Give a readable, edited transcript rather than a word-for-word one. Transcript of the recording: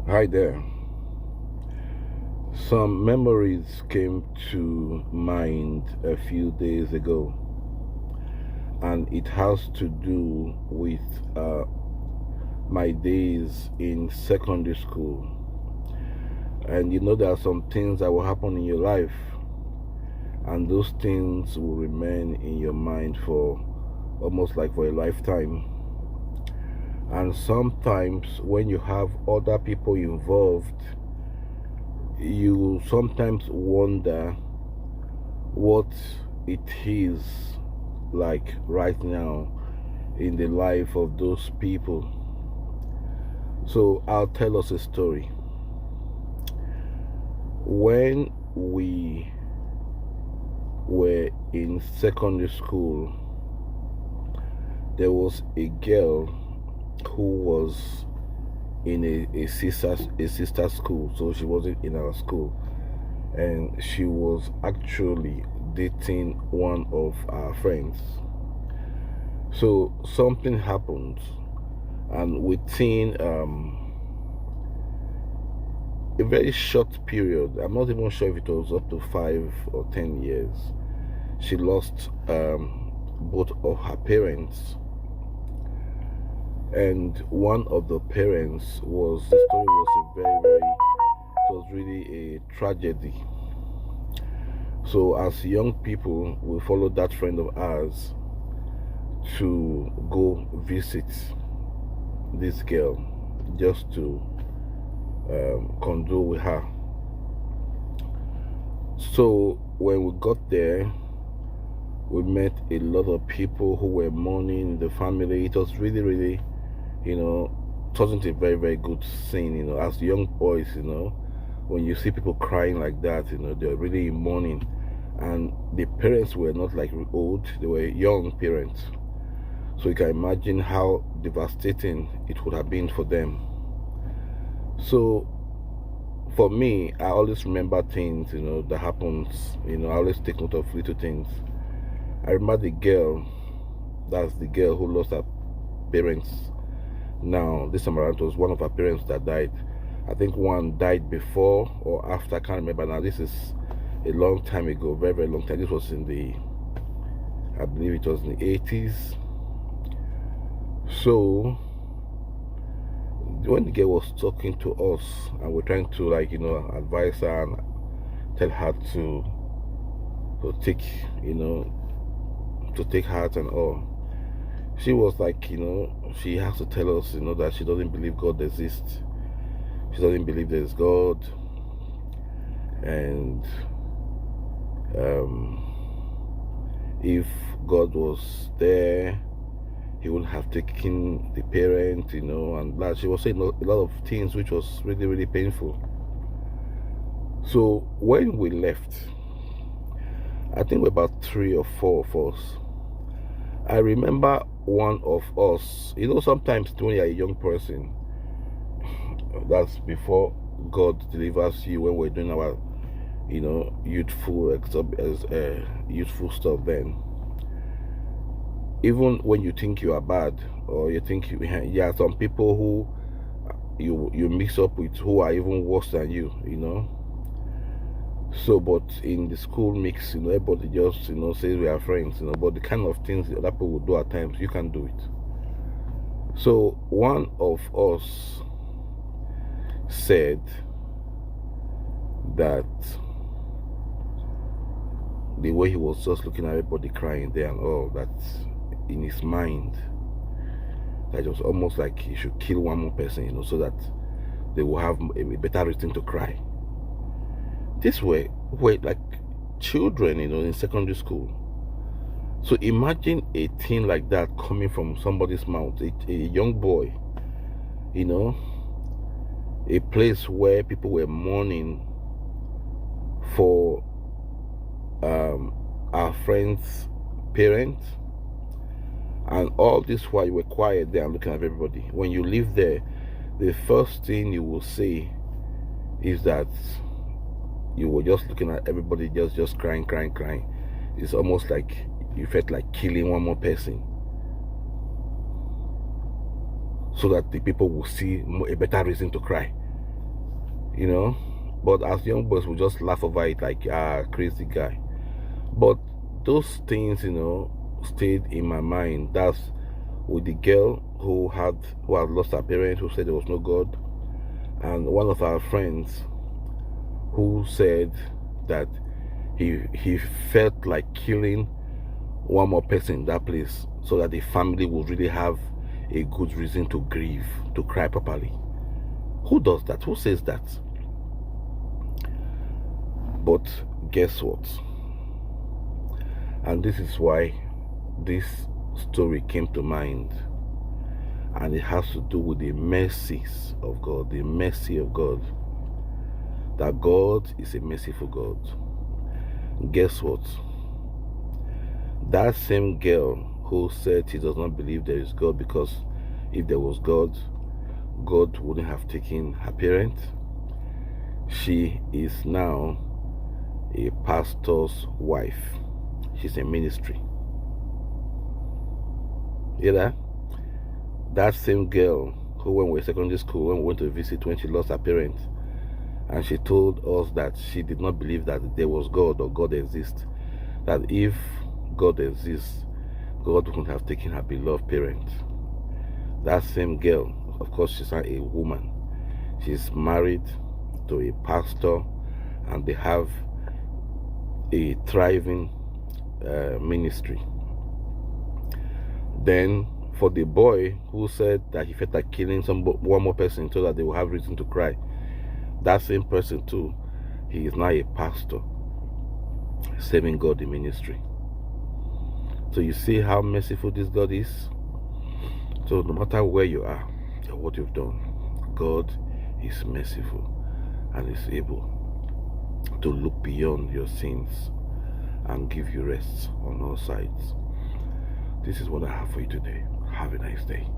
Hi there. Some memories came to mind a few days ago, and it has to do with my days in secondary school. And there are some things that will happen in your life, and those things will remain in your mind for almost like for a lifetime. And sometimes, when you have other people involved, you sometimes wonder what it is like right now in the life of those people. So I'll tell us a story. When we were in secondary school, there was a girl who was in a sister school, so she wasn't in our school, and she was actually dating one of our friends. So something happened, and within a very short period, I'm not even sure if it was up to 5 or 10 years, she lost both of her parents. And one of the parents the story was it was really a tragedy. So as young people, we followed that friend of ours to go visit this girl, just to condole with her. So when we got there, we met a lot of people who were mourning the family. It was really, it wasn't a very good scene, as young boys, when you see people crying like that, they're really in mourning. And the parents were not like old, they were young parents. So you can imagine how devastating it would have been for them. So for me, I always remember things, that happens, I always take note of little things. I remember that's the girl who lost her parents. Now, this time around, it was one of her parents that died. I think one died before or after, I can't remember now. This is a long time ago, very long time. This was I believe it was in the 80s. So, when the girl was talking to us and we're trying to advise her and tell her to take, to take heart and all, she was like, she has to tell us, that she doesn't believe God exists. She doesn't believe there's God. And if God was there, he would have taken the parent, and that she was saying a lot of things which was really painful. So when we left, I think we're about 3 or 4 of us. I remember one of us, sometimes when you're a young person, that's before God delivers you, when we're doing our, youthful stuff then. Even when you think you are bad, or you think there are some people who you mix up with who are even worse than you, So, but in the school mix, everybody just, says we are friends, but the kind of things that other people will do at times, you can't do it. So, one of us said that the way he was just looking at everybody crying there and all, that in his mind, that it was almost like he should kill one more person, so that they will have a better reason to cry. This were like children, in secondary school. So imagine a thing like that coming from somebody's mouth, a young boy, a place where people were mourning for our friend's parents, and all this while you were quiet there and looking at everybody. When you live there, the first thing you will say is that you were just looking at everybody just crying. It's almost like you felt like killing one more person, so that the people will see a better reason to cry. you know. But as young boys, we just laugh over it like, crazy guy. But those things, stayed in my mind. That's with the girl who had lost her parents, who said there was no God, and one of our friends who said that he felt like killing one more person in that place so that the family would really have a good reason to grieve, to cry properly. Who does that? Who says that? But guess what? And this is why this story came to mind. And it has to do with the mercies of God, the mercy of God. That God is a merciful God. Guess what? That same girl who said she does not believe there is God because if there was God, God wouldn't have taken her parents. She is now a pastor's wife. She's in ministry. You know? That same girl who, when we were in secondary school, when we went to visit, when she lost her parents, and she told us that she did not believe that there was God or God exists. That if God exists, God wouldn't have taken her beloved parents. That same girl, of course, she's not a woman. She's married to a pastor, and they have a thriving ministry. Then, for the boy who said that he felt like killing one more person so that they will have reason to cry, that same person too, he is now a pastor, serving God in ministry. So you see how merciful this God is. So no matter where you are or what you've done, God is merciful and is able to look beyond your sins and give you rest on all sides. This is what I have for you today. Have a nice day.